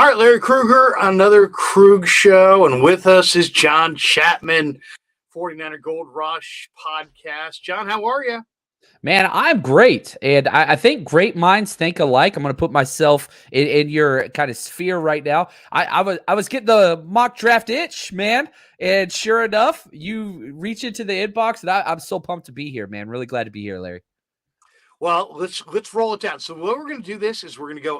All right, Larry Krueger, another Krueg show, and with us is John Chapman, 49er Gold Rush podcast. John, how are you? Man, I'm great. And I think great minds think alike. I'm going to put myself in your kind of sphere right now. I was getting the mock draft itch, man. And sure enough, you reach into the inbox, and I'm so pumped to be here, man. Really glad to be here, Larry. Well, let's roll it down. So what we're going to do this is we're going to go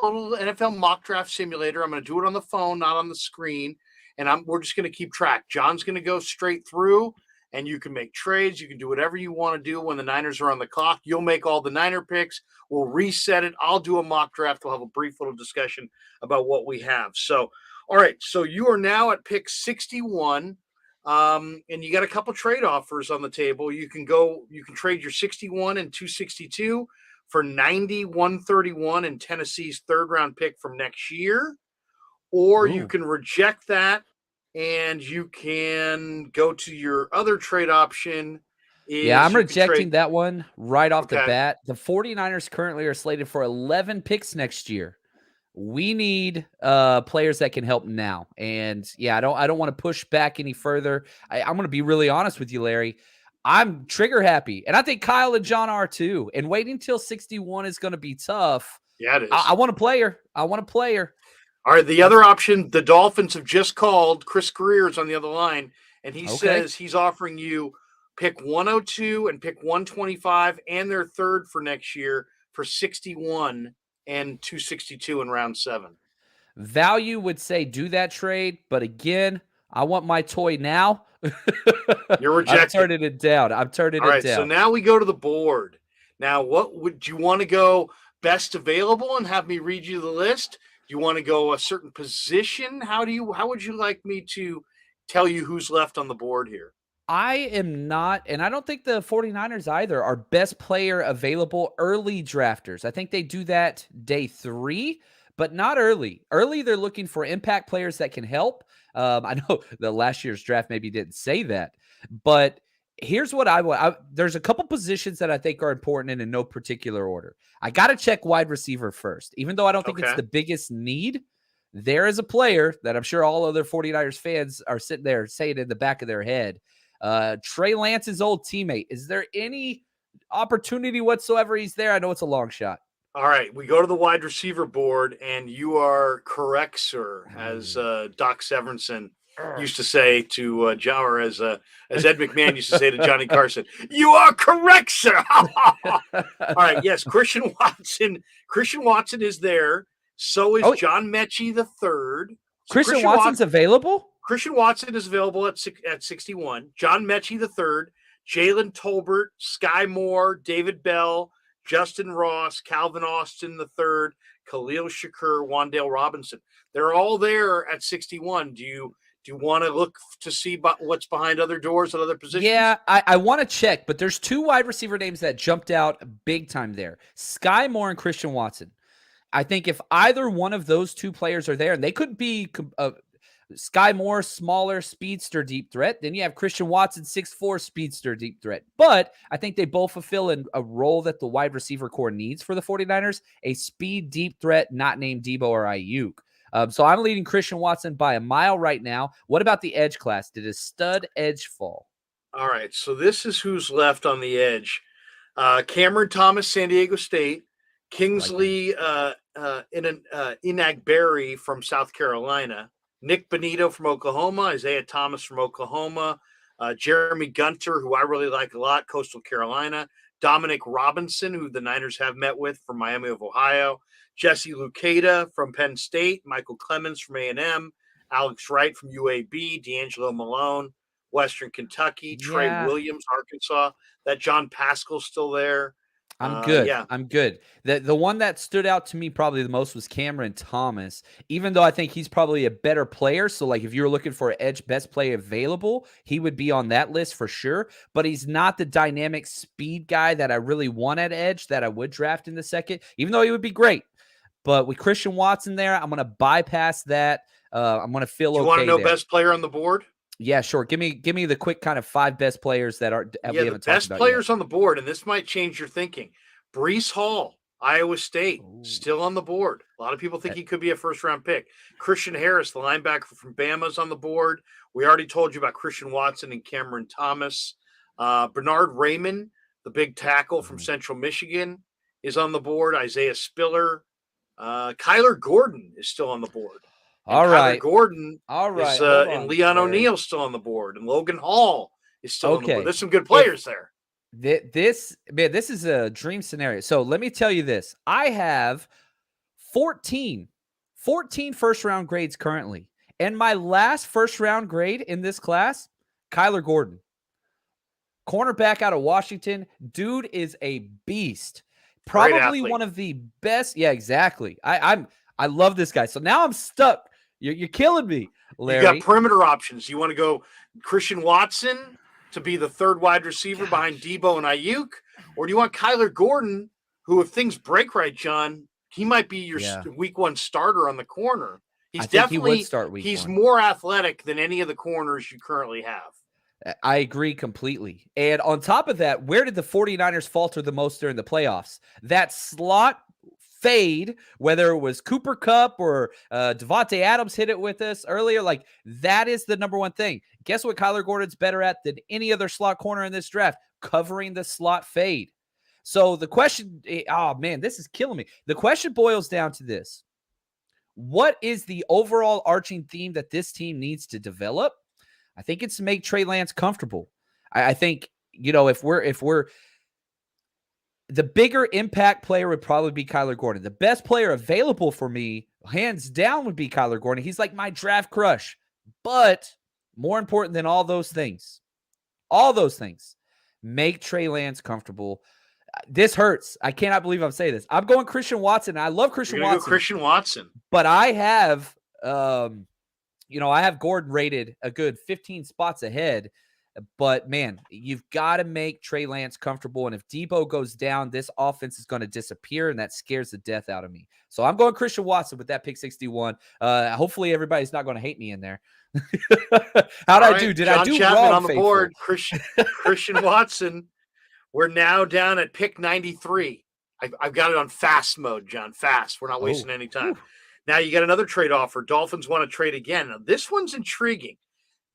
little NFL mock draft simulator. I'm going to do it on the phone, not on the screen, and we're just going to keep track. John's going to go straight through, and you can make trades. You can do whatever you want to do when the Niners are on the clock. You'll make all the Niner picks. We'll reset it. I'll do a mock draft. We'll have a brief little discussion about what we have. So, all right. So you are now at pick 61. And you got a couple trade offers on the table. You can trade your 61 and 262 for 90, 131 and Tennessee's third round pick from next year, or you can reject that and you can go to your other trade option. I'm rejecting that one right off the bat. The 49ers currently are slated for 11 picks next year. We need players that can help now. And yeah, I don't want to push back any further. I'm going to be really honest with you, Larry. I'm trigger happy. And I think Kyle and John are too. And waiting until 61 is going to be tough. Yeah, it is. I want a player. I want a player. All right. The other option, the Dolphins have just called. Chris Greer is on the other line. And he says he's offering you pick 102 and pick 125 and their third for next year for 61 and 262 in round 7. Value would say do that trade, but again, I want my toy now. You're rejecting. I'm turning it down. All right, so now we go to the board. Now, what would you want to go best available and have me read you the list? Do you want to go a certain position? How would you like me to tell you who's left on the board here? I am not, and I don't think the 49ers either are best player available early drafters. I think they do that day 3, but not early. Early, they're looking for impact players that can help. I know the last year's draft maybe didn't say that, but here's what I want. There's a couple positions that I think are important and in no particular order. I got to check wide receiver first, even though I don't think it's the biggest need. There is a player that I'm sure all other 49ers fans are sitting there saying in the back of their head, Trey Lance's old teammate. Is there any opportunity whatsoever he's there? I know it's a long shot. All right, we go to the wide receiver board, and you are correct, sir, as Doc Severinsen used to say to John, or as Ed McMahon used to say to Johnny Carson. You are correct, sir. All right, yes, Christian Watson. Christian Watson is there. So is John Mechie the third. So Christian Watson's available? Christian Watson is available at 61. John Mechie the third, Jalen Tolbert, Sky Moore, David Bell, Justin Ross, Calvin Austin the third, Khalil Shakur, Wan'Dale Robinson. They're all there at 61. Do you want to look to see what's behind other doors at other positions? Yeah, I want to check, but there's 2 wide receiver names that jumped out big time there. Sky Moore and Christian Watson. I think if either one of those 2 players are there, and they could be Sky Moore, smaller speedster deep threat. Then you have Christian Watson, 6'4", speedster deep threat. But I think they both fulfill a role that the wide receiver core needs for the 49ers, a speed deep threat not named Debo or Ayuk. So I'm leading Christian Watson by a mile right now. What about the edge class? Did a stud edge fall? All right, so this is who's left on the edge. Cameron Thomas, San Diego State. Kingsley Inagberi from South Carolina. Nick Benito from Oklahoma, Isaiah Thomas from Oklahoma, Jeremy Gunter, who I really like a lot, Coastal Carolina, Dominic Robinson, who the Niners have met with from Miami of Ohio, Jesse Luketa from Penn State, Michael Clemens from A&M, Alex Wright from UAB, D'Angelo Malone, Western Kentucky, Trey Williams, Arkansas. That John Pascal's still there. I'm good. I'm good. The one that stood out to me probably the most was Cameron Thomas, even though I think he's probably a better player. So, like, if you're looking for an edge best play available, he would be on that list for sure. But he's not the dynamic speed guy that I really want at edge that I would draft in the second, even though he would be great. But with Christian Watson there, I'm going to bypass that. I'm going to feel okay. You want to know there. Best player on the board? Yeah, sure. Give me the quick kind of 5 best players that are we haven't talked about best players on the board, and this might change your thinking. Breece Hall, Iowa State, Ooh. still on the board. A lot of people think he could be a first-round pick. Christian Harris, the linebacker from Bama, is on the board. We already told you about Christian Watson and Cameron Thomas. Bernard Raymond, the big tackle from Central Michigan, is on the board. Isaiah Spiller. Kyler Gordon is still on the board. And All Kyler right. Gordon All right. is Hold and on, Leon Larry. O'Neal still on the board. And Logan Hall is still on the board. Okay. There's some good players there. This is a dream scenario. So let me tell you this. I have 14 first-round grades currently. And my last first-round grade in this class, Kyler Gordon. Cornerback out of Washington. Dude is a beast. Probably one of the best. Yeah, exactly. I love this guy. So now I'm stuck. You're killing me, Larry. You got perimeter options. You want to go Christian Watson to be the third wide receiver behind Debo and Ayuk? Or do you want Kyler Gordon, who, if things break right, John, he might be your week one starter on the corner. He's definitely, he would start week one. More athletic than any of the corners you currently have. I agree completely. And on top of that, where did the 49ers falter the most during the playoffs? That slot fade, whether it was Cooper Kupp or Devontae Adams hit it with us earlier, like that is the number one thing. Guess what Kyler Gordon's better at than any other slot corner in this draft? Covering the slot fade. So the question, oh man, this is killing me. The question boils down to this. What is the overall arching theme that this team needs to develop? I think it's to make Trey Lance comfortable. I think, if we're the bigger impact player would probably be Kyler Gordon. The best player available for me, hands down, would be Kyler Gordon. He's like my draft crush. But more important than all those things, make Trey Lance comfortable. This hurts. I cannot believe I'm saying this. I'm going Christian Watson. I love Christian Watson. Go Christian Watson. But I have, I have Gordon rated a good 15 spots ahead. But, man, you've got to make Trey Lance comfortable. And if Debo goes down, this offense is going to disappear, and that scares the death out of me. So I'm going Christian Watson with that pick 61. Hopefully everybody's not going to hate me in there. How'd I do? Did John I do Chapman wrong, on the board? Christian Watson. We're now down at pick 93. I've got it on fast mode, John. Fast. We're not wasting any time. Now you got another trade offer. Dolphins want to trade again. Now, this one's intriguing.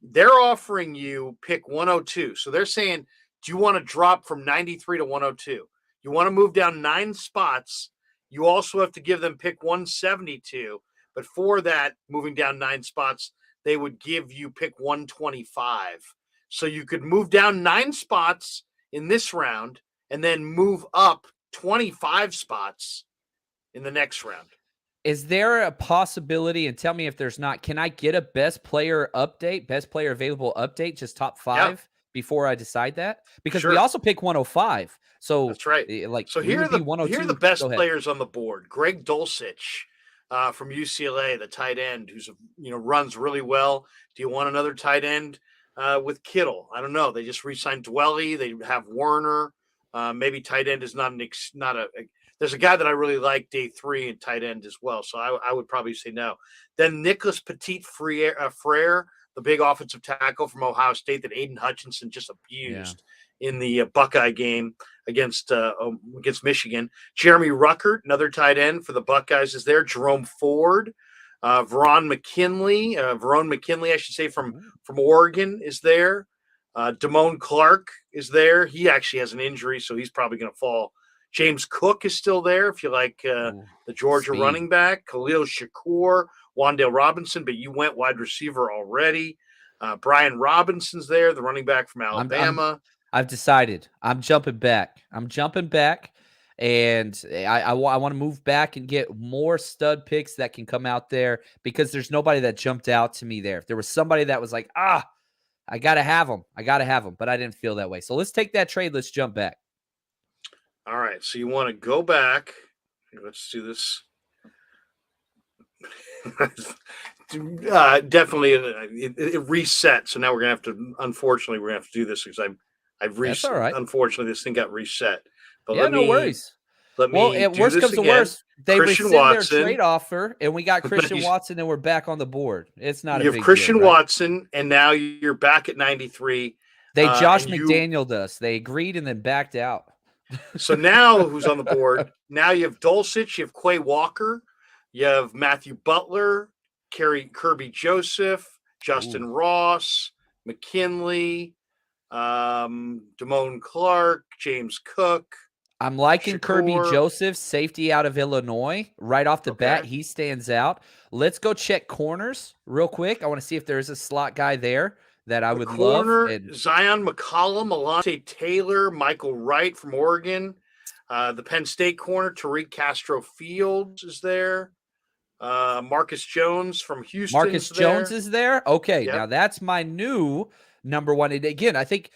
They're offering you pick 102. So they're saying, do you want to drop from 93 to 102? You want to move down 9 spots. You also have to give them pick 172. But for that, moving down 9 spots, they would give you pick 125. So you could move down 9 spots in this round and then move up 25 spots in the next round. Is there a possibility, and tell me if there's not, can I get a best player available update, just top 5 before I decide that? Because we also pick 105. So that's right. So here are the best players on the board. Greg Dulcich from UCLA, the tight end, who's runs really well. Do you want another tight end with Kittle? I don't know. They just re-signed Dwelly. They have Werner. Maybe tight end is not a. There's a guy that I really like, day 3 and tight end as well. So I would probably say no. Then Nicholas Petit-Frere, the big offensive tackle from Ohio State that Aiden Hutchinson just abused in the Buckeye game against Michigan. Jeremy Ruckert, another tight end for the Buckeyes, is there. Jerome Ford, Verone McKinley, I should say, from Oregon is there. Damone Clark is there. He actually has an injury, so he's probably going to fall. James Cook is still there if you like the Georgia running back. Khalil Shakur, Wan'Dale Robinson, but you went wide receiver already. Brian Robinson's there, the running back from Alabama. I've decided. I'm jumping back. And I want to move back and get more stud picks that can come out there because there's nobody that jumped out to me there. If there was somebody that was like, I got to have them. But I didn't feel that way. So let's take that trade. Let's jump back. All right, so you want to go back. Let's do this. Definitely, it reset. So now we're gonna have to. Unfortunately, we're gonna have to do this because I've reset. That's all right. Unfortunately, this thing got reset. But no worries. Worst comes to worst, they rescind their trade offer, and we got Christian Watson, and we're back on the board. It's not a big deal. You have Christian Watson, and now you're back at 93. They Josh McDaniel'd us. They agreed and then backed out. So now who's on the board? Now you have Dulcich, you have Quay Walker, you have Matthew Butler, Kirby Joseph, Ooh. Justin Ross, McKinley, Damone Clark, James Cook, I'm liking Kirby Shakur. Joseph, safety out of Illinois. Right off the bat, Okay. he stands out. Let's go check corners real quick. I want to see if there's a slot guy there that I The would love. corner, And Zion McCollum, Alontae Taylor, Michael Wright from Oregon. The Penn State corner, Tariq Castro Fields is there. Marcus Jones from Marcus Houston's Jones there. is there. Okay, now Yep. that's my new number one. And again, I think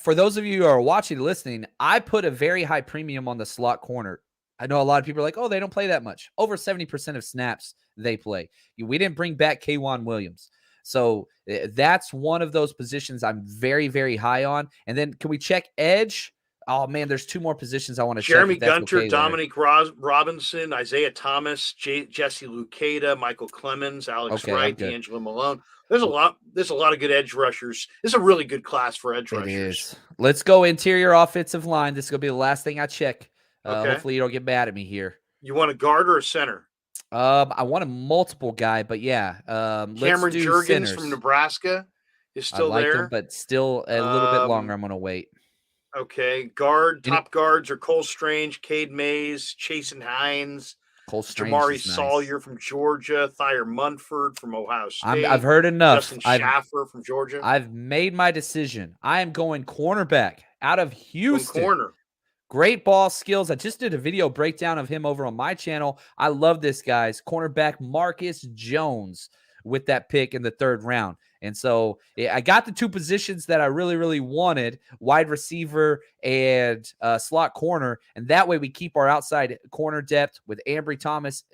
for those of you who are watching and listening, I put a very high premium on the slot corner. I know a lot of people are like, oh, they don't play that much. Over 70% of snaps they play. We didn't bring back K'Wan Williams. So that's one of those positions I'm very, very high on. And then can we check edge? Oh, man, there's two more positions I want to check Jeremy if that's Gunter, okay, Larry. Dominique Robinson, Isaiah Thomas, Jesse Lucada, Michael Clemens, Alex Okay, I'm Wright, good. D'Angelo Malone. There's a lot of good edge rushers. This is a really good class for edge It rushers. is. Let's go interior offensive line. This is going to be the last thing I check. Okay. Hopefully you don't get mad at me here. You want a guard or a center? I want a multiple guy, but yeah. Let's Cameron do Jurgens centers. from Nebraska is I still like there. him, but still a little bit longer. I'm going to wait. Okay. Top guards are Cole Strange, Cade Mays, Chasen Hines, Cole Strange Jamari is nice. Sawyer from Georgia, Thayer Munford from Ohio State. I've heard enough. Justin Schaffer from Georgia. I've made my decision. I am going cornerback out of Houston. Corner. Great ball skills. I just did a video breakdown of him over on my channel. I love this guy's cornerback Marcus Jones with that pick in the 3rd round. And so I got the two positions that I really, really wanted, wide receiver and slot corner. And that way we keep our outside corner depth with Ambry Thomas,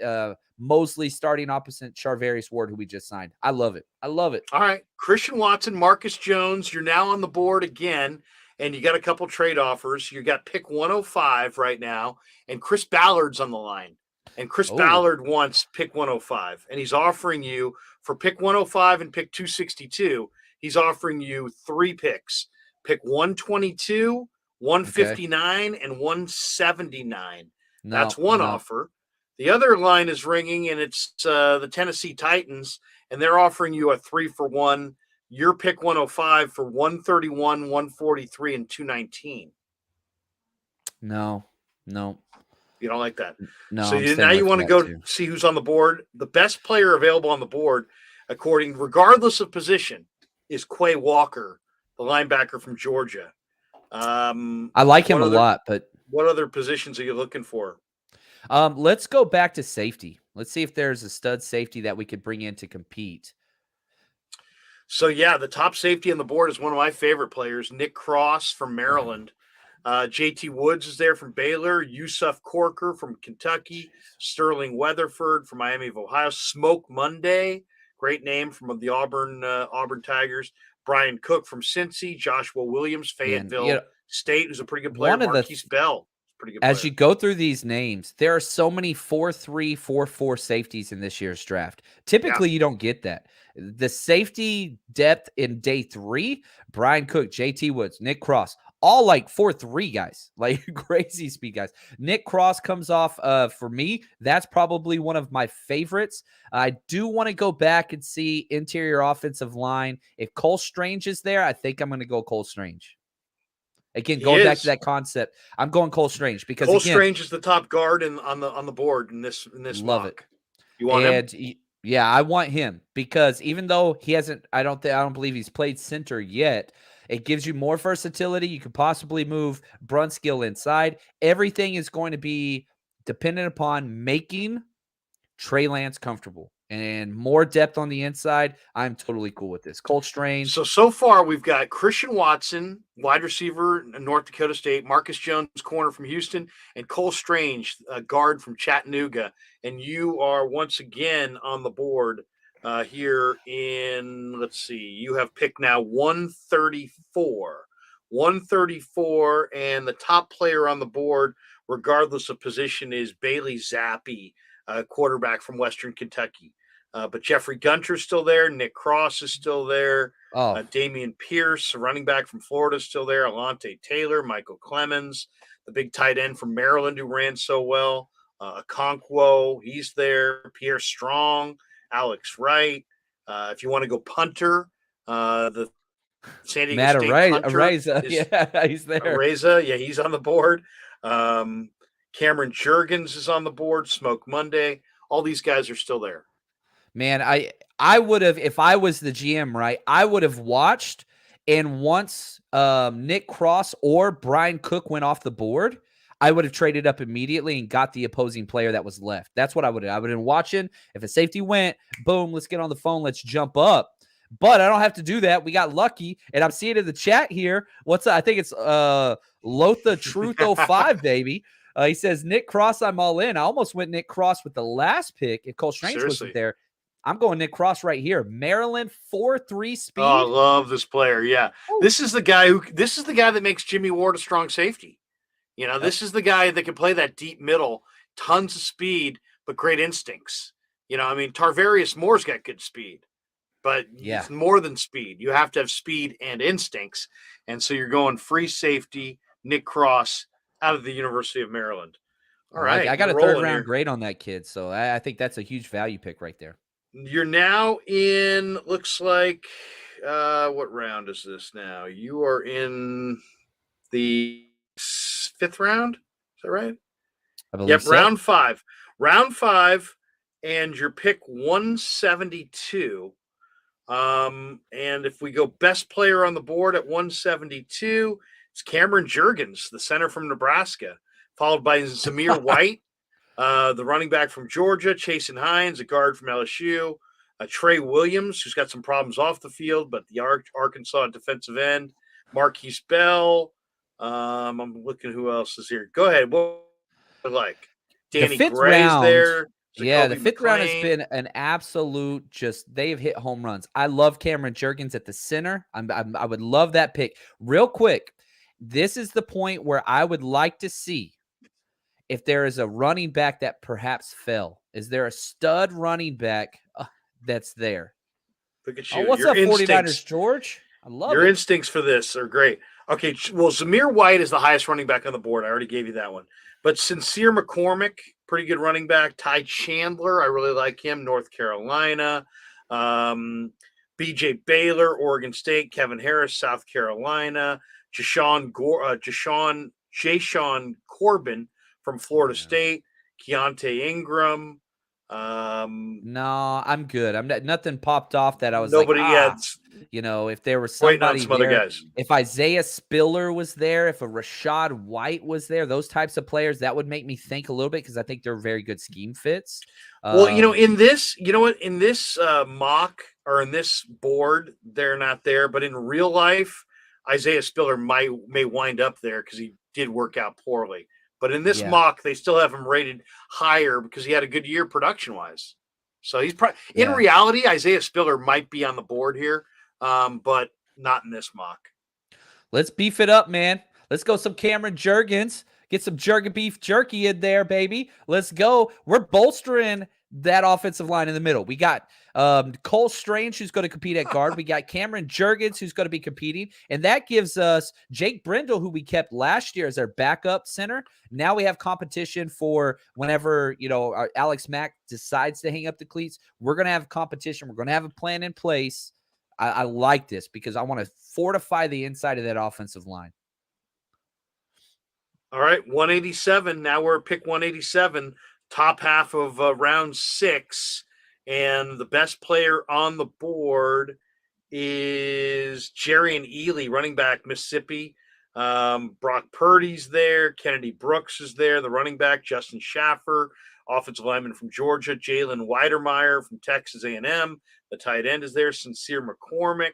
Mosley starting opposite Charvarius Ward, who we just signed. I love it. I love it. All right. Christian Watson, Marcus Jones, you're now on the board again. And you got a couple trade offers. You got pick 105 right now, and Chris Ballard's on the line. And Chris Ballard wants pick 105, and he's offering you for pick 105 and pick 262. He's offering you 3 picks: pick 122, 159, and 179. That's one offer. The other line is ringing, and it's the Tennessee Titans, and they're offering you a 3-for-1. Your pick 105 for 131, 143, and 219. No. You don't like that? No. So now you want to go see who's on the board. The best player available on the board, regardless of position, is Quay Walker, the linebacker from Georgia. I like him a lot, but what other positions are you looking for? Let's go back to safety. Let's see if there's a stud safety that we could bring in to compete. So, yeah, the top safety on the board is one of my favorite players, Nick Cross from Maryland. JT Woods is there from Baylor. Yusuf Corker from Kentucky. Sterling Weatherford from Miami of Ohio. Smoke Monday, great name from the Auburn Tigers. Brian Cook from Cincy. Joshua Williams, Fayetteville State, who's a pretty good player. Marquise Bell. As you go through these names, there are so many 4-3, 4-4 safeties in this year's draft. Typically, you don't get that. The safety depth in day 3, Brian Cook, JT Woods, Nick Cross, all like 4-3 guys, like crazy speed guys. Nick Cross comes off for me. That's probably one of my favorites. I do want to go back and see interior offensive line. If Cole Strange is there, I think I'm going to go Cole Strange. Again, going back to that concept, I'm going Cole Strange because Cole Strange is the top guard on the board in this love mock. It. You want him? Yeah, I want him because even though he hasn't, I don't believe he's played center yet. It gives you more versatility. You could possibly move Brunskill inside. Everything is going to be dependent upon making Trey Lance comfortable. And more depth on the inside, I'm totally cool with this. Cole Strange. So far, we've got Christian Watson, wide receiver, North Dakota State, Marcus Jones, corner from Houston, and Cole Strange, guard from Chattanooga. And you are once again on the board here in, let's see, you have picked now 134. 134, and the top player on the board, regardless of position, is Bailey Zappi, quarterback from Western Kentucky. But Jeffrey Gunter's still there. Nick Cross is still there. Damian Pierce, running back from Florida, is still there. Alontae Taylor, Michael Clemens, the big tight end from Maryland who ran so well. Okonkwo, he's there. Pierre Strong, Alex Wright. If you want to go punter, the San Diego Matt State punter Araiza, is yeah, he's there. Araiza. Yeah, he's on the board. Cameron Jurgens is on the board. Smoke Monday. All these guys are still there. Man, I would have, if I was the GM, right, I would have watched, and once Nick Cross or Brian Cook went off the board, I would have traded up immediately and got the opposing player that was left. That's what I would have. I would have been watching. If a safety went, boom, let's get on the phone. Let's jump up. But I don't have to do that. We got lucky. And I'm seeing in the chat here, what's I think it's Lotha Truth 05, baby. He says, Nick Cross, I'm all in. I almost went Nick Cross with the last pick. If Cole Strange wasn't there, I'm going Nick Cross right here. Maryland 4.3 speed. Oh, I love this player. Yeah. Ooh. This is the guy that makes Jimmy Ward a strong safety. You know, this is the guy that can play that deep middle, tons of speed, but great instincts. You know, I mean, Tarvarius Moore's got good speed, but it's more than speed. You have to have speed and instincts. And so you're going free safety, Nick Cross out of the University of Maryland. All right. I got a third round grade on that kid. So I think that's a huge value pick right there. You're now in, looks like, what round is this now? You are in the 5th round. Is that right? I believe so. Round 5. Round 5, and your pick 172. And if we go best player on the board at 172, it's Cameron Jurgens, the center from Nebraska, followed by Zamir White, the running back from Georgia, Chasen Hines, a guard from LSU, Trey Williams, who's got some problems off the field, but the Arkansas defensive end, Marquise Bell. I'm looking who else is here. Go ahead. What like? Danny Gray's there. Yeah, the 5th round has been an absolute they've hit home runs. I love Cameron Jurgens at the center. I would love that pick. Real quick, this is the point where I would like to see if there is a running back that perhaps fell. Is there a stud running back that's there? Look at you. Oh, what's up, 49ers, George? I love your instincts for this are great. Okay, well, Zamir White is the highest running back on the board. I already gave you that one. But Sincere McCormick, pretty good running back. Ty Chandler, I really like him, North Carolina. B.J. Baylor, Oregon State. Kevin Harris, South Carolina. Jashawn Corbin from Florida State. Keontae Ingram. No, I'm good. Nothing popped off that I was nobody yet. You know, if there was somebody some there, other guys. If Isaiah Spiller was there, if a Rashad White was there, those types of players, that would make me think a little bit because I think they're very good scheme fits. Well, in this mock or in this board, they're not there, but in real life, Isaiah Spiller may wind up there because he did work out poorly. But in this mock, they still have him rated higher because he had a good year production-wise. So he's in reality, Isaiah Spiller might be on the board here, but not in this mock. Let's beef it up, man. Let's go some Cameron Jurgens. Get some beef jerky in there, baby. Let's go. We're bolstering that offensive line in the middle. We got Cole Strange, who's going to compete at guard. We got Cameron Jurgens, who's going to be competing. And that gives us Jake Brindle, who we kept last year as our backup center. Now we have competition for whenever, Alex Mack decides to hang up the cleats. We're going to have competition. We're going to have a plan in place. I like this because I want to fortify the inside of that offensive line. All right, 187. Now we're at pick 187. Top half of round 6, and the best player on the board is Jarian Ely, running back, Mississippi. Brock Purdy's there. Kennedy Brooks is there. The running back, Justin Schaffer, offensive lineman from Georgia. Jalen Weidermeyer from Texas A&M. The tight end is there. Sincere McCormick,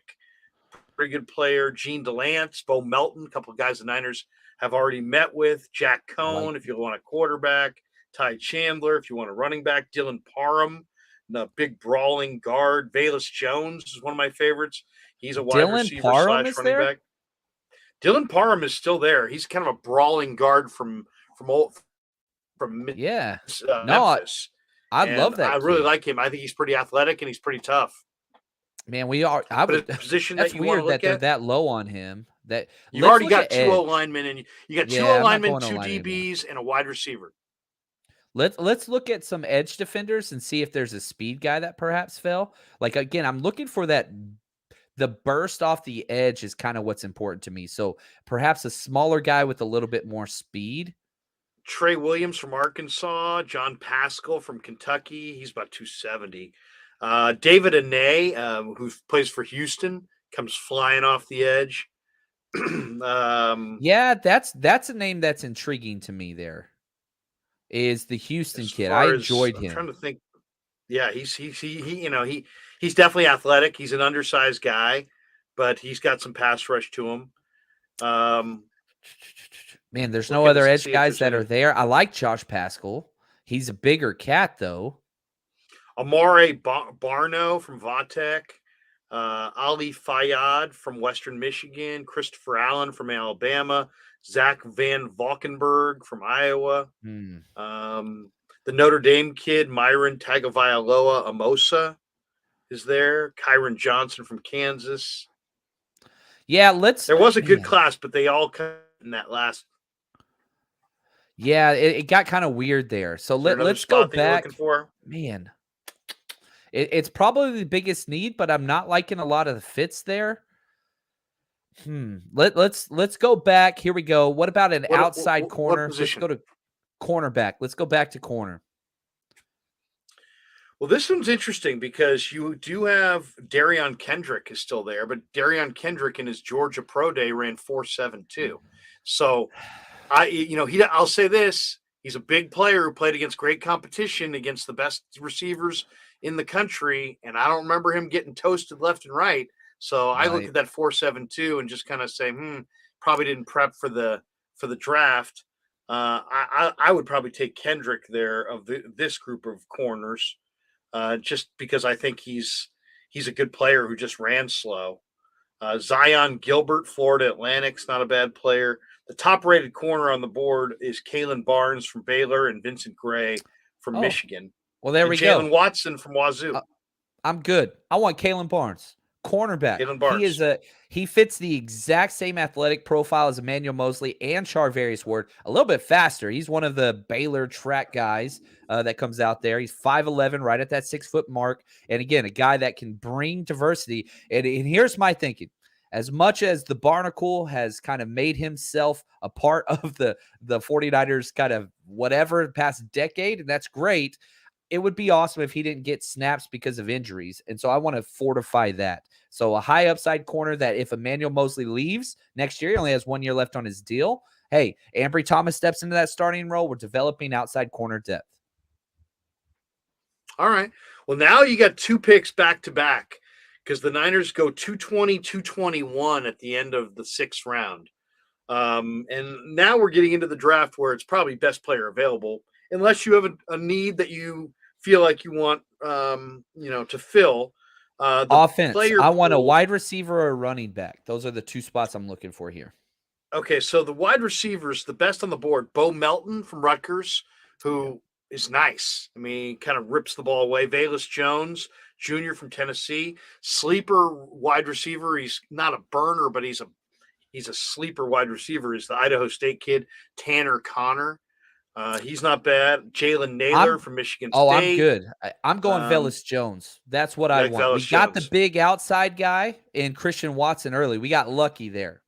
pretty good player. Gene DeLance, Bo Melton, a couple of guys the Niners have already met with. Jack Cohn, if you want a quarterback. Ty Chandler, if you want a running back. Dylan Parham, the big brawling guard. Velus Jones is one of my favorites. He's a wide receiver / running back. Dylan Parham is still there. He's kind of a brawling guard from Memphis. I love that. I really like him. I think he's pretty athletic and he's pretty tough. Man, we are. Position that's that you weird want to look that they're at? that low on him. You've already look got at two O edge. linemen, and you got two O Yeah, I'm not linemen, going two O-line anymore. DBs, and a wide receiver. Let's look at some edge defenders and see if there's a speed guy that perhaps fell. Like, again, I'm looking for that. The burst off the edge is kind of what's important to me. So perhaps a smaller guy with a little bit more speed. Trey Williams from Arkansas, John Pascal from Kentucky. He's about 270. David Ane, who plays for Houston, comes flying off the edge. Yeah, that's a name that's intriguing to me. There is the Houston as kid. I far as enjoyed I'm him. trying to think, yeah, he's definitely athletic. He's an undersized guy, but he's got some pass rush to him. Man, there's no Look at other this and edge see if guys there's that are any. there. I like Josh Pascal. He's a bigger cat, though. Amare Barno from Vatek, Ali Fayyad from Western Michigan, Christopher Allen from Alabama, Zach Van Valkenburg from Iowa, the Notre Dame kid, Myron Tagovailoa Amosa is there, Kyron Johnson from Kansas. Yeah, There was a good man. class, but they all cut in that last. Yeah, it got kind of weird there. So Is there another let's go spot that you're looking back. for? Man, it's probably the biggest need, but I'm not liking a lot of the fits there. Let's go back. Here we go. What about an outside What corner? Let's go position? to cornerback. Let's go back to corner. Well, this one's interesting because you do have Darion Kendrick is still there, but Darion Kendrick in his Georgia Pro Day ran 4.72. So I'll say this: he's a big player who played against great competition against the best receivers in the country, and I don't remember him getting toasted left and right. So I look Right. at that 4.72 and just kind of say, probably didn't prep for the draft. I would probably take Kendrick there of this group of corners. Just because I think he's a good player who just ran slow. Zion Gilbert, Florida Atlantic's not a bad player. The top-rated corner on the board is Kalen Barnes from Baylor and Vincent Gray from Oh, Michigan. well, there And we go. Jalen Watson from Wazoo. I'm good. I want Kalen Barnes, cornerback. Kalen Barnes. He fits the exact same athletic profile as Emmanuel Mosley and Charvarius Ward. A little bit faster. He's one of the Baylor track guys that comes out there. He's 5'11", right at that 6-foot mark. And again, a guy that can bring diversity. And here's my thinking. As much as the Barnacle has kind of made himself a part of the 49ers kind of whatever past decade, and that's great, it would be awesome if he didn't get snaps because of injuries. And so I want to fortify that. So a high upside corner that if Emmanuel Mosley leaves next year, he only has 1 year left on his deal. Hey, Ambry Thomas steps into that starting role. We're developing outside corner depth. All right. Well, now you got 2 picks back to back because the Niners go 220, 221 at the end of the 6th round. And now we're getting into the draft where it's probably best player available, unless you have a need that you feel like you want, to fill. Offense. I want a wide receiver or a running back. Those are the 2 spots I'm looking for here. Okay, so the wide receivers, the best on the board, Bo Melton from Rutgers, who is nice. I mean, kind of rips the ball away. Velus Jones Jr. from Tennessee, sleeper wide receiver. He's not a burner, but he's a sleeper wide receiver. Is the Idaho State kid, Tanner Connor. He's not bad. Jalen Naylor from Michigan State. I'm good. I'm going Velus Jones. That's what I want. We got the big outside guy in Christian Watson early. We got lucky there.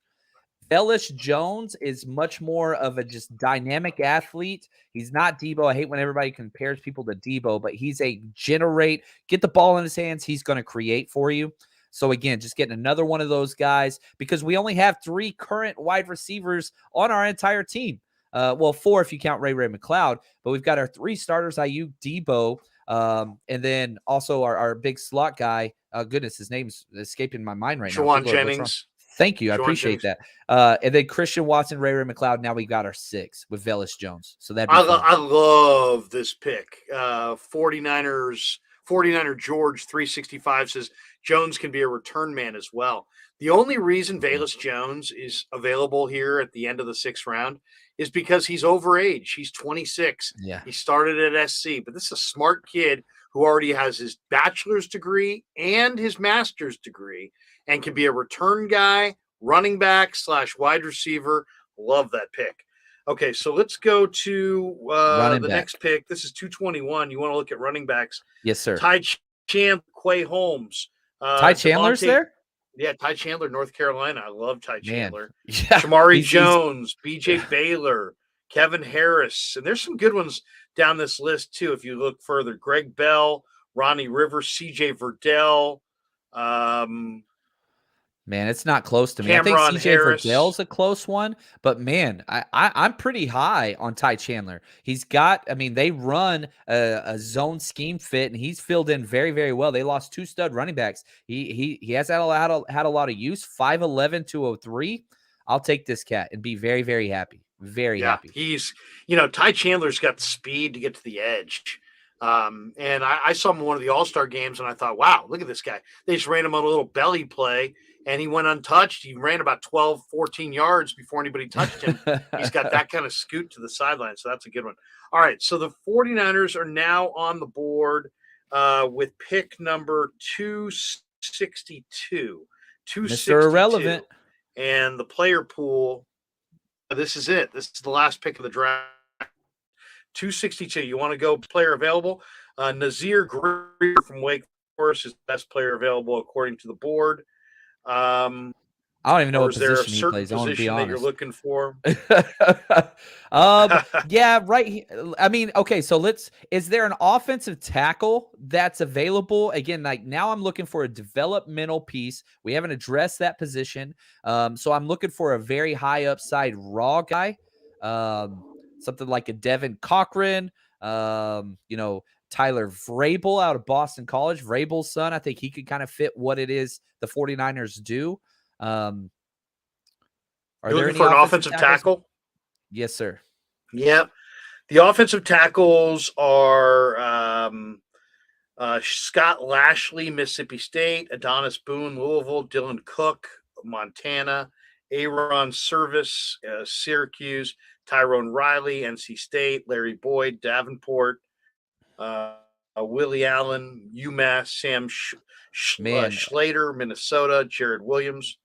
Velus Jones is much more of a just dynamic athlete. He's not Debo. I hate when everybody compares people to Debo, but he's get the ball in his hands. He's going to create for you. So again, just getting another one of those guys because we only have 3 current wide receivers on our entire team. 4 if you count Ray McLeod, but we've got our 3 starters, Ayuk, Debo, and then also our big slot guy. Goodness, his name's escaping my mind right now. Juwan Jennings. Thank you. I appreciate that. And then Christian Watson, Ray McLeod. Now we got our 6 with Velus Jones. So that'd be fun. I love this pick. 49er George 365 says Jones can be a return man as well. The only reason Velus Jones is available here at the end of the 6th round is because he's over age. He's 26. Yeah. He started at SC, but this is a smart kid who already has his bachelor's degree and his master's degree and can be a return guy running back / wide receiver. Love that pick. Okay, so let's go to the next pick. This is 221. You want to look at running backs. Yes, sir. Ty Chandler, Quay Holmes. Ty Chandler's there? Yeah, Ty Chandler, North Carolina. I love Ty Chandler. Yeah. Shamari Jones, BJ Baylor, Kevin Harris. And there's some good ones down this list, too, if you look further. Greg Bell, Ronnie Rivers, CJ Verdell. Man, it's not close to me. Cameron I think CJ Harris. Verdell's a close one, but man, I'm pretty high on Ty Chandler. He's got, I mean, they run a zone scheme fit, and he's filled in very, very well. They lost 2 stud running backs. He has had a lot of use. 5'11", 203. I'll take this cat and be very, very happy. Very happy. He's, Ty Chandler's got the speed to get to the edge. And I saw him in one of the All-Star games, and I thought, wow, look at this guy. They just ran him on a little belly play, and he went untouched. He ran about 12, 14 yards before anybody touched him. He's got that kind of scoot to the sideline, so that's a good one. All right, so the 49ers are now on the board with pick number 262. Mr. Irrelevant. And the player pool, this is it. This is the last pick of the draft. 262. You want to go player available? Nazir Greer from Wake Forest is the best player available according to the board. I don't even know what position he plays. I want to be honest. That you're looking for? Yeah, right. I mean, okay, so is there an offensive tackle that's available? Again, like now I'm looking for a developmental piece. We haven't addressed that position. So I'm looking for a very high upside raw guy. Something like a Devin Cochran, Tyler Vrabel out of Boston College, Vrabel's son. I think he could kind of fit what it is the 49ers do. Are you looking for an offensive tackle? Yes, sir. Yep. The offensive tackles are Scott Lashley, Mississippi State, Adonis Boone, Louisville, Dylan Cook, Montana, Aaron Service, Syracuse, Tyrone Riley, NC State, Larry Boyd, Davenport, Willie Allen, UMass, Sam Schlater, Minnesota, Jared Williams.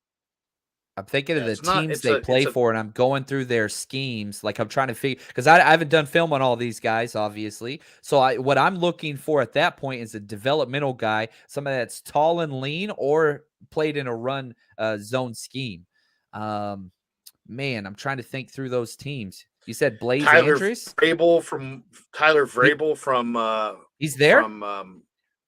I'm thinking of the teams they play for, and I'm going through their schemes. Like I'm trying to figure, because I haven't done film on all these guys, obviously. So what I'm looking for at that point is a developmental guy, somebody that's tall and lean or played in a run zone scheme. Man, I'm trying to think through those teams. You said Blaze Andrews? Tyler Vrabel from he's there?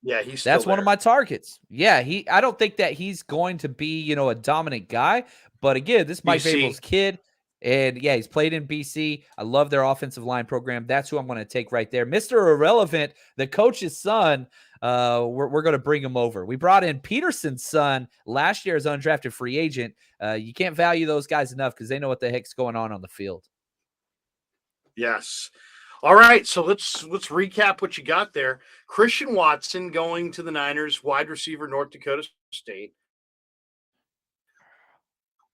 Yeah, he's that's still one of my targets. Yeah, I don't think that he's going to be, a dominant guy. But again, this is Mike Vrabel's kid. And yeah, he's played in BC. I love their offensive line program. That's who I'm going to take right there. Mr. Irrelevant, the coach's son. We're going to bring him over. We brought in Peterson's son last year as undrafted free agent. You can't value those guys enough because they know what the heck's going on the field. Yes. All right, so let's recap what you got there. Christian Watson going to the Niners, wide receiver, North Dakota State.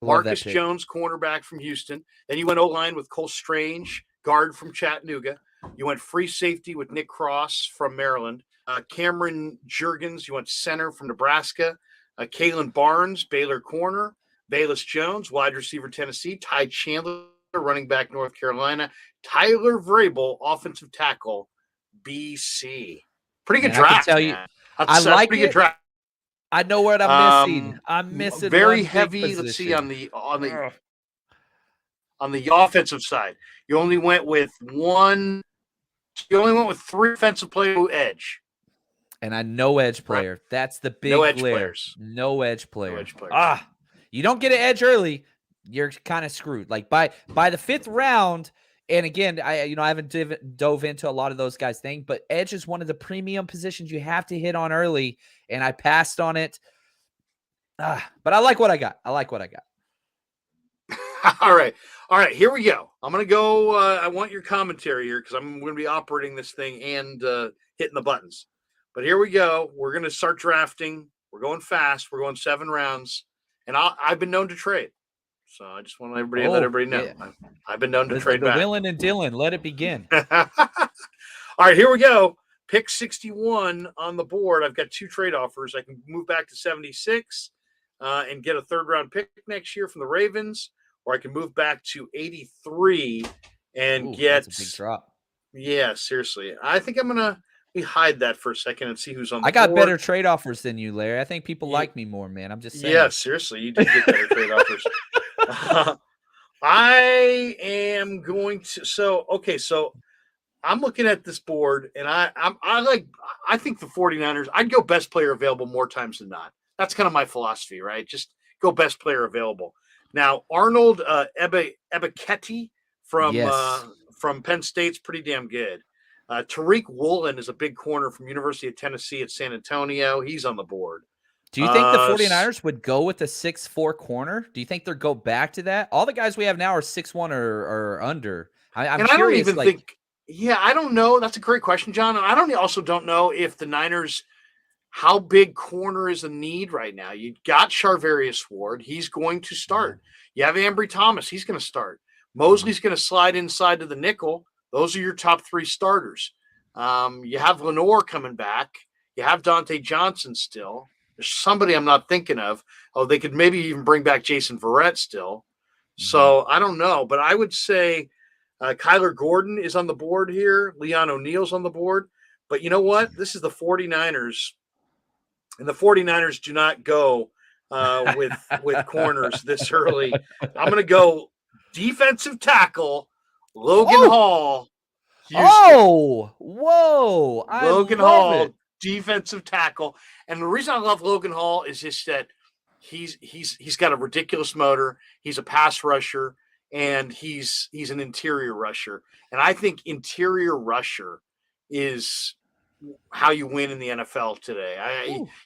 Marcus Jones, cornerback from Houston. Then you went O-line with Cole Strange, guard from Chattanooga. You went free safety with Nick Cross from Maryland. Cameron Jurgens, you went center from Nebraska. Kalen Barnes, Baylor corner. Bayless Jones, wide receiver, Tennessee. Ty Chandler, running back, North Carolina. Tyler Vrabel, offensive tackle, BC. Pretty good draft. I can tell you, I like pretty good draft. I know what I'm missing. I'm missing very heavy. Let's see on the offensive side. You only went with one. You only went with 3 offensive player edge. And I no edge player. Right. That's the big no edge glare. Players. No edge player. No edge players. You don't get an edge early, you're kind of screwed. Like by the 5th round. And again, I haven't dove into a lot of those guys' thing, but edge is one of the premium positions you have to hit on early, and I passed on it. But I like what I got. All right. Here we go. I'm going to go. I want your commentary here because I'm going to be operating this thing and hitting the buttons. But here we go. We're going to start drafting. We're going fast. We're going 7 rounds, and I've been known to trade. So I just want everybody to let everybody know. Yeah. I've been known to trade back. Willen and Dylan, let it begin. All right, here we go. Pick 61 on the board. I've got 2 trade offers. I can move back to 76. and get a third-round pick next year from the Ravens, or I can move back to 83 and Ooh, get that's a big drop. yeah, seriously. I think I'm gonna hide that for a second and see who's on the I got board. better trade offers than you, Larry. I think people Ye- like me more, man. I'm just Yeah, saying. seriously, you do get better trade offers. I am going to so I'm looking at this board and I think the 49ers, I'd go best player available more times than not. That's kind of my philosophy, right? Just go best player available. Now, Arnold Ebiketie Yes. from Penn State's pretty damn good. Tariq Woolen is a big corner from University of Tennessee at San Antonio. He's on the board. Do you think the 49ers would go with a 6'4" corner? Do you think they'll go back to that? All the guys we have now are 6'1" or under. I'm And I don't curious, even like, think, yeah, I don't know. That's a great question, John. And I also don't know if the Niners, how big corner is a need right now. You got Charvarius Ward. He's going to start. You have Ambry Thomas. He's going to start. Mosley's going to slide inside to the nickel. Those are your top three starters. You have Lenore coming back. You have Dante Johnson still. There's somebody I'm not thinking of. Oh, they could maybe even bring back Jason Verrett still. So I don't know. But I would say Kyler Gordon is on the board here. Leon O'Neal's on the board. But you know what? This is the 49ers. And the 49ers do not go with corners this early. I'm going to go defensive tackle, Logan Hall, Houston. Oh, whoa. I Logan love Hall, it. defensive tackle. And the reason I love Logan Hall is just that he's got a ridiculous motor. He's a pass rusher, and he's an interior rusher. And I think interior rusher is how you win in the NFL today.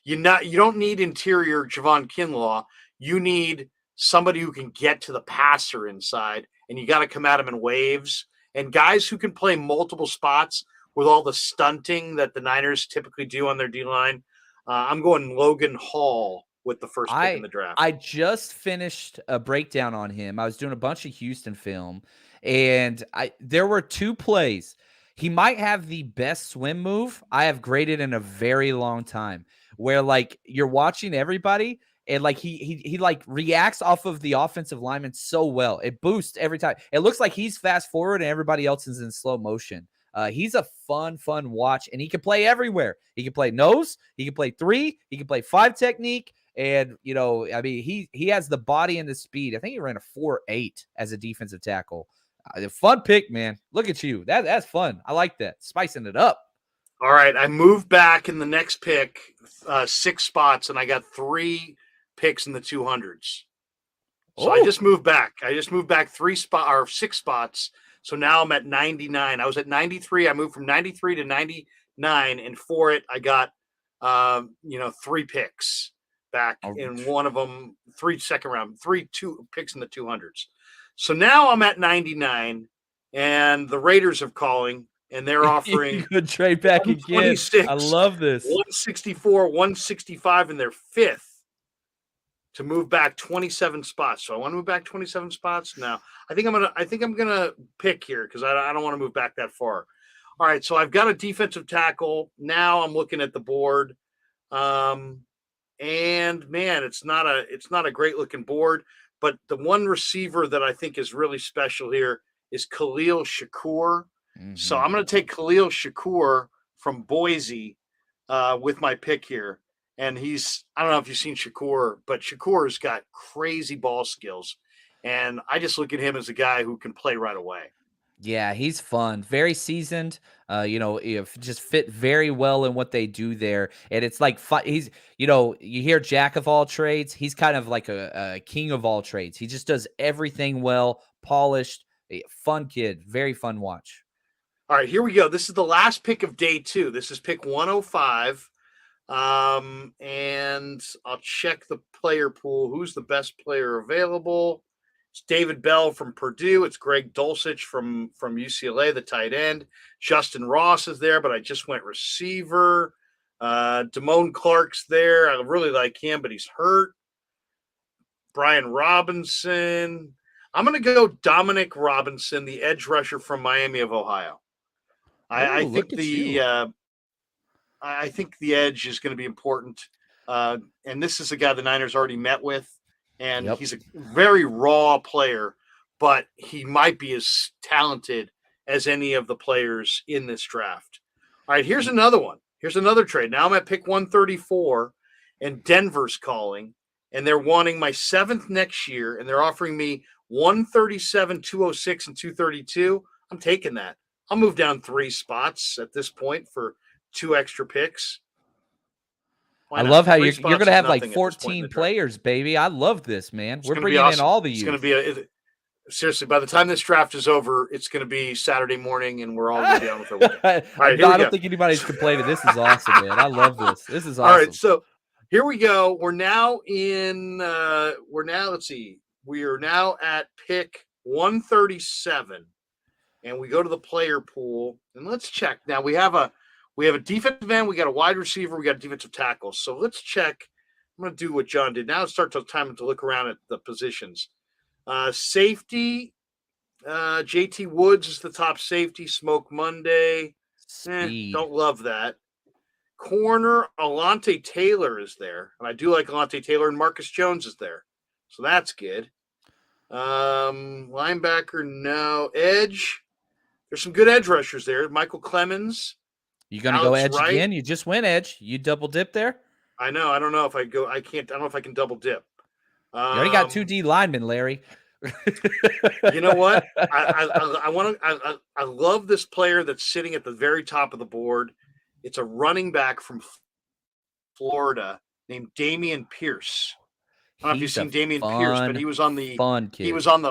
You don't need interior Javon Kinlaw. You need somebody who can get to the passer inside, and you got to come at him in waves. And guys who can play multiple spots with all the stunting that the Niners typically do on their D line. I'm going Logan Hall with the first pick in the draft. I just finished a breakdown on him. I was doing a bunch of Houston film, and there were 2 plays. He might have the best swim move I have graded in a very long time, where like you're watching everybody and like he like reacts off of the offensive lineman so well. It boosts every time. It looks like he's fast forward and everybody else is in slow motion. He's a fun watch, and he can play everywhere. He can play nose, he can play 3, he can play 5 technique. And, you know, I mean, he has the body and the speed. I think he ran a 4.8 as a defensive tackle. Fun pick, man. Look at you. That's fun. I like that. Spicing it up. All right. I moved back in the next pick 6 spots, and I got 3 picks in the 200s. So I just moved back. 6 spots. So now I'm at 99. I was at 93. I moved from 93 to 99, and for it, I got 3 picks back in one of them, 3 second round, 2 picks in the 200s. So now I'm at 99, and the Raiders are calling, and they're offering you could trade back again. I love this. 164, 165 in their 5th to move back 27 spots. So I want to move back 27 spots. Now I think I'm gonna pick here because I don't want to move back that far. All right, so I've got a defensive tackle. Now I'm looking at the board. And man, it's not a great looking board, but the one receiver that I think is really special here is Khalil Shakur. So I'm going to take Khalil Shakur from Boise with my pick here. And I don't know if you've seen Shakur, but Shakur's got crazy ball skills. And I just look at him as a guy who can play right away. Yeah, he's fun, very seasoned. Just fit very well in what they do there, and it's like he's, you hear jack of all trades. He's kind of like a king of all trades. He just does everything well, polished, fun kid, very fun watch. All right, here we go. This is the last pick of day 2. This is pick 105, and I'll check the player pool. Who's the best player available? It's David Bell from Purdue. It's Greg Dulcich from UCLA, the tight end. Justin Ross is there, but I just went receiver. Damone Clark's there. I really like him, but he's hurt. Brian Robinson. I'm going to go Dominic Robinson, the edge rusher from Miami of Ohio. I think the edge is going to be important. And this is a guy the Niners already met with, and Yep. he's a very raw player, but he might be as talented as any of the players in this draft. All right, here's another one. Here's another trade. Now I'm at pick 134, and Denver's calling, and they're wanting my 7th next year, and they're offering me 137, 206, and 232. I'm taking that. I'll move down 3 spots at this point for 2 extra picks. Why I not? love how 3 you're spots going to is have like nothing at this point in 14 the draft. players, baby. I love this, man. It's We're going to be bringing in awesome. all the It's youth. going to be seriously, by the time this draft is over, it's going to be Saturday morning, and we're all going to be on with our weekend. All right, I don't think anybody's complaining. This is awesome, man. I love this. This is awesome. All right, so here we go. We're now let's see. We are now at pick 137, and we go to the player pool, and let's check. Now we have a defensive end, we got a wide receiver, we got a defensive tackle. So let's check. I'm going to do what John did. Now it's start to time to look around at the positions. Safety, JT Woods is the top safety. Smoke Monday. Don't love that. Corner, Alante Taylor is there. And I do like Alante Taylor, and Marcus Jones is there. So that's good. Linebacker, no. Edge, there's some good edge rushers there. Michael Clemens. You going to go edge again? You just went edge. You double dip there? I know. I don't know if I go. I can't. I don't know if I can double dip. You already got 2 D linemen, Larry. You know what? I want to. I love this player that's sitting at the very top of the board. It's a running back from Florida named Damian Pierce. I don't know if you've seen Damian Pierce, but he was on the he was on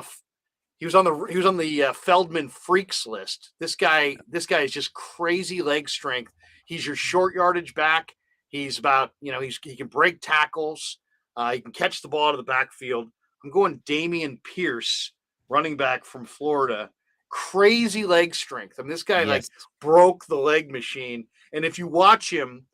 the Feldman Freaks list. This guy is just crazy leg strength. He's your short yardage back. He's about, he can break tackles. He can catch the ball out of the backfield. I'm going Damian Pierce, running back from Florida. Crazy leg strength. I mean, this guy broke the leg machine. And if you watch him,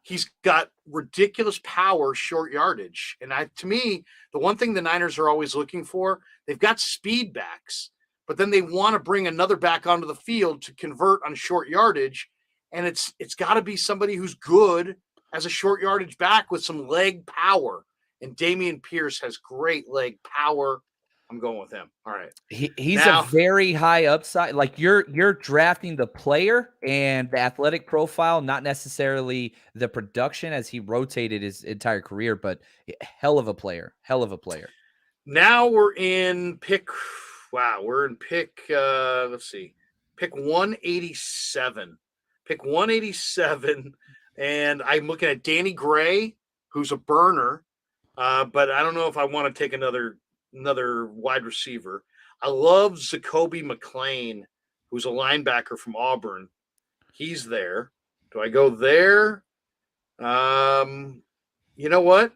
he's got ridiculous power, short yardage. And to me, the one thing the Niners are always looking for, they've got speed backs, but then they want to bring another back onto the field to convert on short yardage. And it's got to be somebody who's good as a short yardage back with some leg power. And Damian Pierce has great leg power. I'm going with him. All right. He's a very high upside. Like you're drafting the player and the athletic profile, not necessarily the production as he rotated his entire career, but hell of a player. Now we're in pick. Wow. We're in pick. Let's see. Pick 187. Pick 187. And I'm looking at Danny Gray, who's a burner. But I don't know if I want to take another wide receiver. I love Zacoby McClain, who's a linebacker from Auburn. He's there. Do I go there? You know what?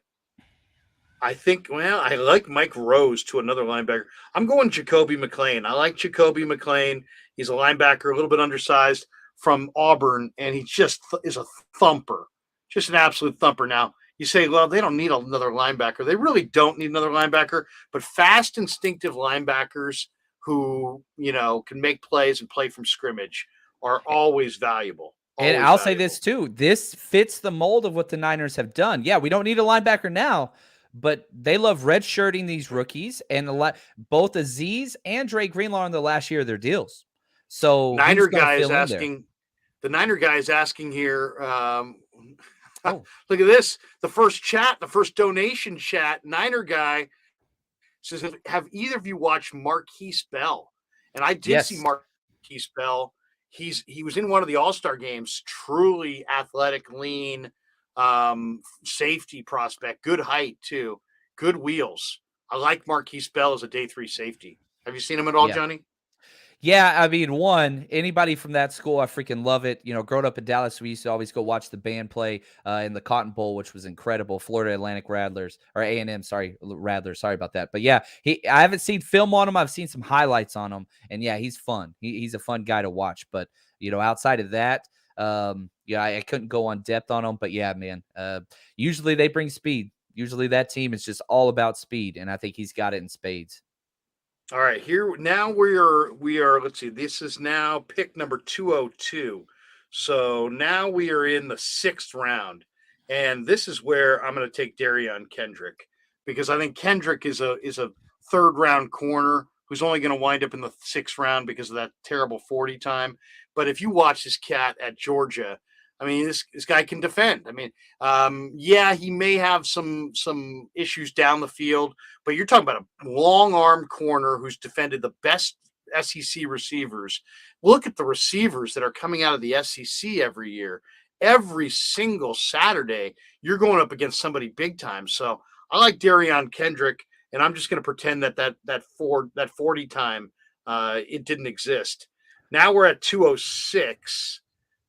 I think, I like Mike Rose to another linebacker. I'm going Jacoby McClain. I like Jacoby McClain. He's a linebacker, a little bit undersized from Auburn, and he just is a thumper, just an absolute thumper. Now, you say, well, they don't need another linebacker. They really don't need another linebacker, but fast, instinctive linebackers who, can make plays and play from scrimmage are always valuable. And I'll say this too. This fits the mold of what the Niners have done. Yeah, we don't need a linebacker now, but they love redshirting these rookies, and both Aziz and Dre Greenlaw in the last year of their deals. So the Niner guy is asking here, look at this. The first donation chat, Niner guy says, have either of you watched Marquise Bell? And I did see Marquise Bell. He was in one of the All-Star games, truly athletic, lean, safety prospect, good height too, good wheels. I like Marquise Bell as a day 3 safety. Have you seen him at all, Johnny? Yeah, I mean, anybody from that school, I freaking love it. Growing up in Dallas, we used to always go watch the band play in the Cotton Bowl, which was incredible. Florida Atlantic Rattlers, or A&M, Rattlers. Sorry about that. But yeah, I haven't seen film on him. I've seen some highlights on him, and yeah, he's fun. He's a fun guy to watch. But outside of that, I couldn't go on depth on him. But yeah, man, usually they bring speed. Usually that team is just all about speed, and I think he's got it in spades. All right, here now we are. Let's see. This is now pick number 202. So now we are in the 6th round, And this is where I'm going to take Darion Kendrick, because I think Kendrick is a third round corner who's only going to wind up in the 6th round because of that terrible 40 time. But if you watch this cat at Georgia, I mean, this guy can defend. I mean, yeah, he may have some issues down the field, but you're talking about a long arm corner who's defended the best SEC receivers. Look at the receivers that are coming out of the SEC every year. Every single Saturday, you're going up against somebody big time. So I like Darion Kendrick, and I'm just going to pretend that 40 time it didn't exist. Now we're at 206.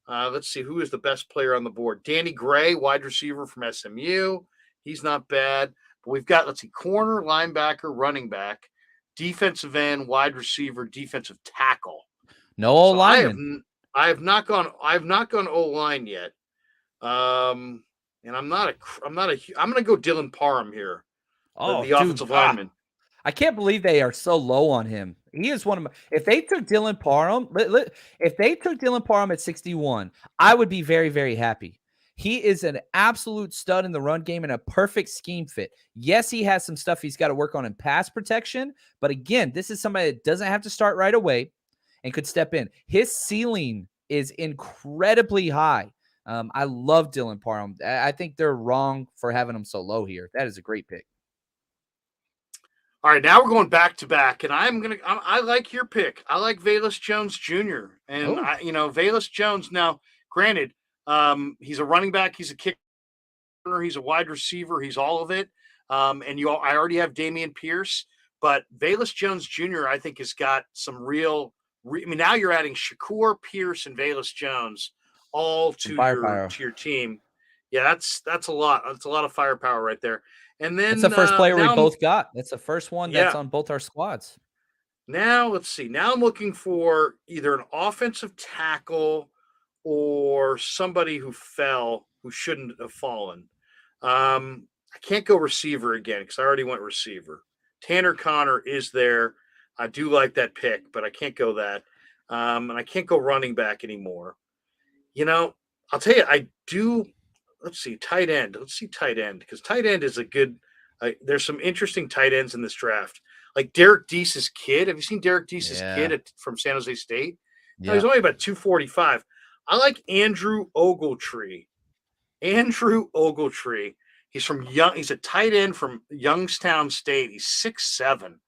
Let's see who is the best player on the board. Danny Gray, wide receiver from SMU. He's not bad. But we've got, let's see, corner, linebacker, running back, defensive end, wide receiver, defensive tackle. No old lineman. I have not gone O line yet. And I'm going to go Dylan Parham here. The offensive lineman. I can't believe they are so low on him. He is one of my. If they took Dylan Parham at 61, I would be very, very happy. He is an absolute stud in the run game and a perfect scheme fit. Yes, he has some stuff he's got to work on in pass protection, but again, this is somebody that doesn't have to start right away and could step in. His ceiling is incredibly high. I love Dylan Parham. I think they're wrong for having him so low here. That is a great pick. All right, now we're going back to back, and I like your pick. I like Velus Jones Jr. And Velus Jones. Now, granted, he's a running back, he's a kicker, he's a wide receiver, he's all of it. I already have Dameon Pierce, but Velus Jones Jr. I think has got some real. Now you're adding Shakur, Pierce, and Velus Jones all to your team. Yeah, that's a lot. That's a lot of firepower right there. And then it's the first player we both got. That's the first one that's on both our squads. Now let's see. Now I'm looking for either an offensive tackle or somebody who shouldn't have fallen. I can't go receiver again because I already went receiver. Tanner Connor is there. I do like that pick, but I can't go that. And I can't go running back anymore. I'll tell you, I do. Let's see, tight end. Let's see tight end, because tight end is a good there's some interesting tight ends in this draft. Like Derek Deese's kid. Have you seen Derek Deese's kid from San Jose State? Yeah. No, he's only about 245. I like Andrew Ogletree. He's from He's a tight end from Youngstown State. He's 6'7",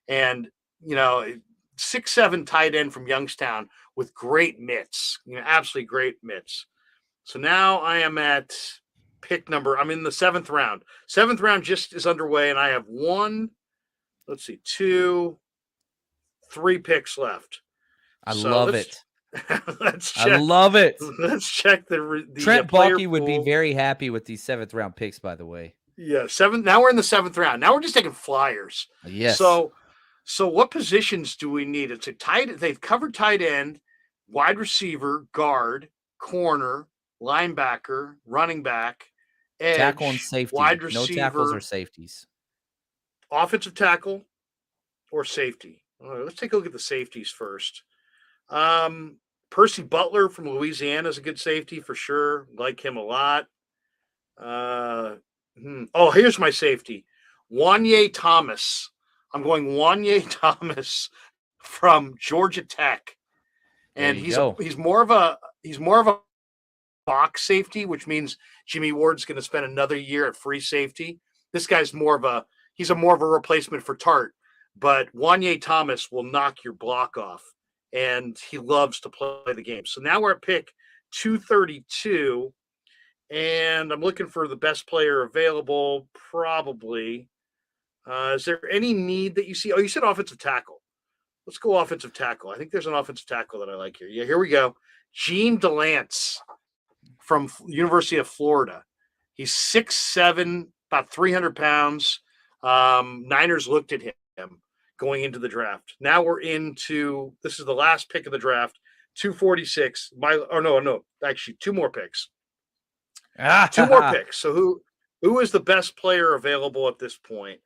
and 6'7" tight end from Youngstown with great mitts. Absolutely great mitts. So now I am at pick number. I'm in the 7th round. 7th round just is underway, and I have 2, 3 picks left. I love it. Let's check. I love it. Let's check the Trent Baalke would be very happy with these 7th round picks, by the way. Yeah, 7th. Now we're in the 7th round. Now we're just taking flyers. Yes. So what positions do we need? It's a tight. They've covered tight end, wide receiver, guard, corner, linebacker, running back, edge, tackle and safety. Wide receiver, no tackles or safeties. Offensive tackle or safety. All right, let's take a look at the safeties first. Percy Butler from Louisiana is a good safety for sure. Like him a lot. Here's my safety. Wanye Thomas. I'm going Wanye Thomas from Georgia Tech. And he's more of a box safety, which means Jimmy Ward's going to spend another year at free safety. This guy's more of a replacement for Tart, but Wanye Thomas will knock your block off, and he loves to play the game. So now we're at pick 232, and I'm looking for the best player available, probably. Is there any need that you see? Oh, you said offensive tackle. Let's go offensive tackle. I think there's an offensive tackle that I like here. Yeah, here we go. Gene DeLance from University of Florida. He's 6'7", about 300 pounds. Niners looked at him going into the draft. Now we're this is the last pick of the draft, 246. Actually 2 more picks. 2 more picks. So who is the best player available at this point?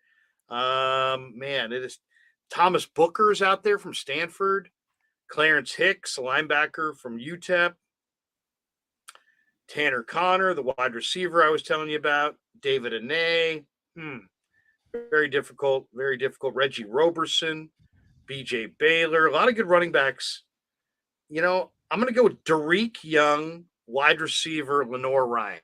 It is Thomas Booker's out there from Stanford. Clarence Hicks, a linebacker from UTEP. Tanner Connor, the wide receiver I was telling you about. David Ane. Very difficult. Very difficult. Reggie Roberson. B.J. Baylor. A lot of good running backs. I'm going to go with Derek Young, wide receiver, Lenore Ryan.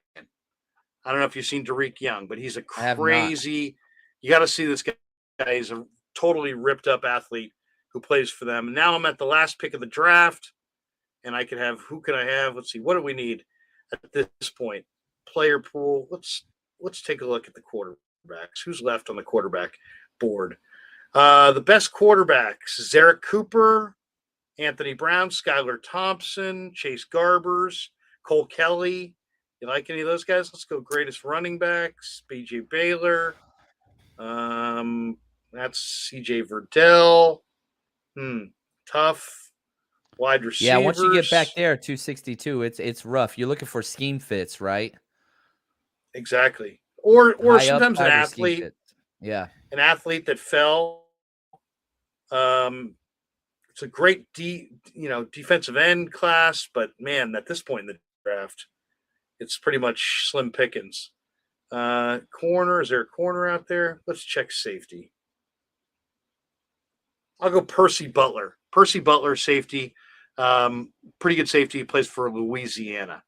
I don't know if you've seen Derek Young, but he's a I have not. crazy. You got to see this guy. He's a totally ripped up athlete who plays for them. And now I'm at the last pick of the draft, and I can have who can I have? Let's see. What do we need at this point? Player pool. Let's take a look at the quarterbacks. Who's left on the quarterback board? The best quarterbacks: Zarek Cooper, Anthony Brown, Skylar Thompson, Chase Garbers, Cole Kelly. You like any of those guys? Let's go greatest running backs. B.J. Baylor. That's C.J. Verdell. Tough. Wide receivers. Yeah, once you get back there, 262, it's rough. You're looking for scheme fits, right? Exactly. Or High sometimes an upside or scheme athlete. fit. Yeah. An athlete that fell. It's a great defensive end class, but man, at this point in the draft, it's pretty much slim pickings. Corner, is there a corner out there? Let's check safety. I'll go Percy Butler. Percy Butler, safety. Pretty good safety. He plays for Louisiana.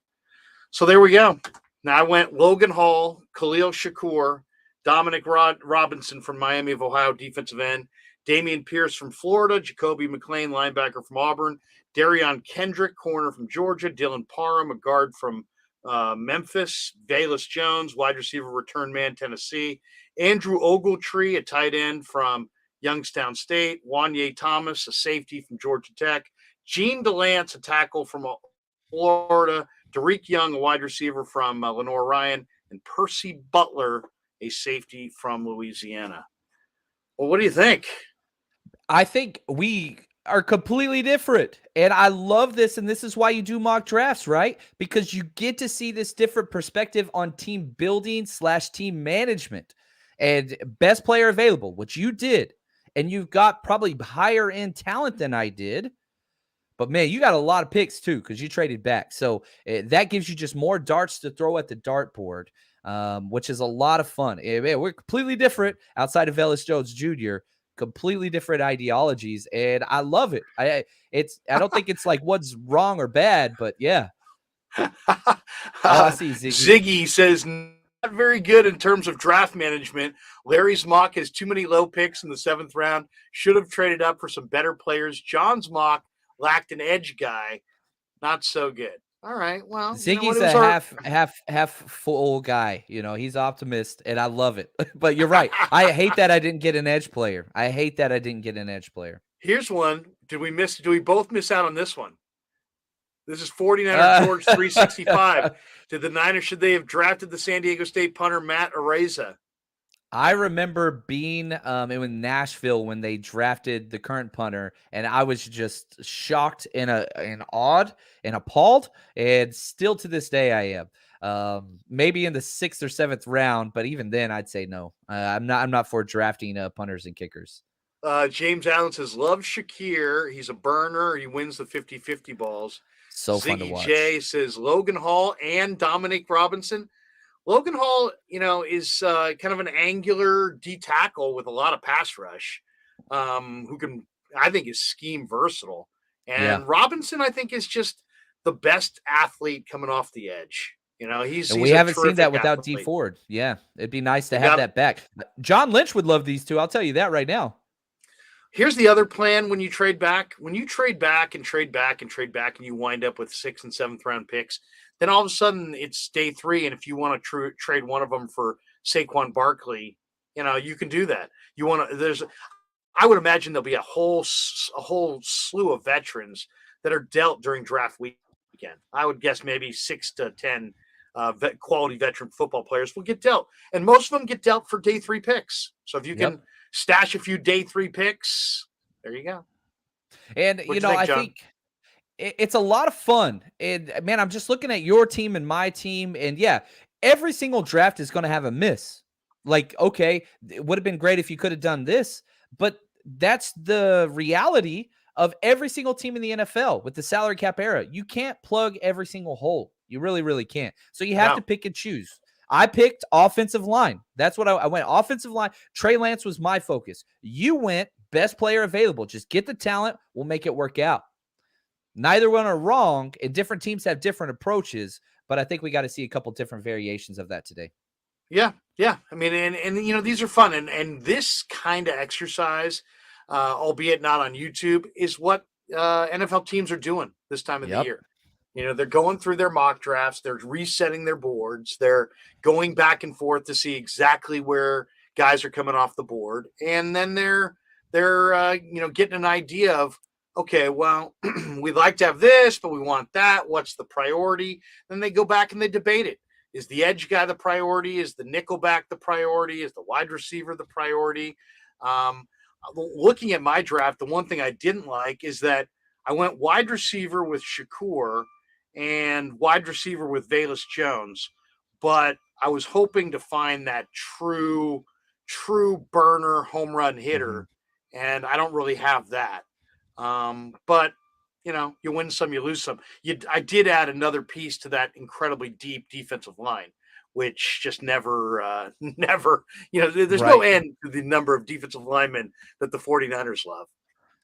So there we go. Now I went Logan Hall, Khalil Shakur, Dominic Robinson from Miami of Ohio, defensive end, Damian Pierce from Florida, Jacoby McClain, linebacker from Auburn, Darion Kendrick, corner from Georgia, Dylan Parham, a guard from Memphis, Valus Jones, wide receiver, return man, Tennessee, Andrew Ogletree, a tight end from Youngstown State, Wanye Thomas, a safety from Georgia Tech, Gene DeLance, a tackle from Florida, Derek Young, a wide receiver from Lenore Ryan, and Percy Butler, a safety from Louisiana. Well, what do you think? I think we are completely different. And I love this. And this is why you do mock drafts, right? Because you get to see this different perspective on team building / team management and best player available, which you did. And you've got probably higher end talent than I did. But man, you got a lot of picks too, because you traded back. So that gives you just more darts to throw at the dartboard, which is a lot of fun. Man, we're completely different outside of Velus Jones Jr., completely different ideologies, and I love it. I don't think it's like what's wrong or bad, but yeah. I see Ziggy. Ziggy says not very good in terms of draft management. Larry's mock has too many low picks in the 7th round. Should have traded up for some better players. John's mock lacked an edge guy. Not so good. All right. Well, Ziggy's a half full guy. He's optimist, and I love it. But you're right. I hate that I didn't get an edge player. Here's one. Did we both miss out on this one? This is 49er George 365. Did the Niners, should they have drafted the San Diego State punter Matt Araiza? I remember being in Nashville when they drafted the current punter, and I was just shocked and awed and appalled, and still to this day I am. Maybe in the 6th or 7th round, but even then I'd say no. I'm not for drafting punters and kickers. James Allen says, love Shakir. He's a burner. He wins the 50-50 balls. So fun to watch. J says Logan Hall and Dominic Robinson. Logan Hall, is kind of an angular D tackle with a lot of pass rush, who I think is scheme versatile. And Robinson, I think, is just the best athlete coming off the edge. We haven't seen that without D Ford. Yeah, it'd be nice to have that back. John Lynch would love these two. I'll tell you that right now. Here's the other plan when you trade back. When you trade back and trade back and trade back and you wind up with 6th and 7th round picks, then all of a sudden it's day 3. And if you want to trade one of them for Saquon Barkley, you can do that. I would imagine there'll be a whole slew of veterans that are dealt during draft weekend. I would guess maybe 6 to 10 quality veteran football players will get dealt. And most of them get dealt for day 3 picks. So if you can stash a few day 3 picks, there you go. And, I think it's a lot of fun. And, man, I'm just looking at your team and my team. And, yeah, every single draft is going to have a miss. Like, okay, it would have been great if you could have done this. But that's the reality of every single team in the NFL with the salary cap era. You can't plug every single hole. You really, really can't. So you have No. to pick and choose. I picked offensive line. That's what I went. Offensive line. Trey Lance was my focus. You went best player available. Just get the talent. We'll make it work out. Neither one are wrong, and different teams have different approaches, but I think we got to see a couple different variations of that today. Yeah. I mean, and these are fun. And this kind of exercise, albeit not on YouTube, is what NFL teams are doing this time of the year. They're going through their mock drafts. They're resetting their boards. They're going back and forth to see exactly where guys are coming off the board. And then they're getting an idea of, okay, well, we'd like to have this, but we want that. What's the priority? Then they go back and they debate it. Is the edge guy the priority? Is the nickelback the priority? Is the wide receiver the priority? Looking at my draft, the one thing I didn't like is that I went wide receiver with Shakur and wide receiver with Velus Jones, but I was hoping to find that true burner home run hitter, and I don't really have that. But you win some, you lose some. I did add another piece to that incredibly deep defensive line, which just never, there's no end to the number of defensive linemen that the 49ers love.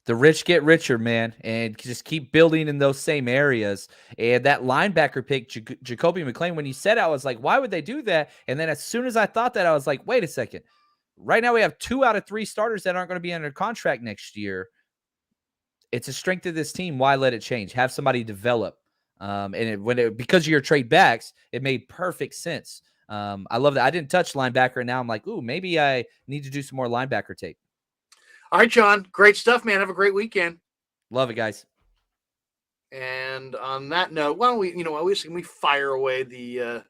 The rich get richer, man, and just keep building in those same areas. And that linebacker pick, Jacoby McClain, when you said it, I was like, why would they do that? And then as soon as I thought that, I was like, wait a second. Right now we have 2 out of 3 starters that aren't going to be under contract next year. It's a strength of this team. Why let it change? Have somebody develop. Because of your trade backs, it made perfect sense. I love that. I didn't touch linebacker, and now I'm like, ooh, maybe I need to do some more linebacker tape. All right, John. Great stuff, man. Have a great weekend. Love it, guys. And on that note, why don't we fire away the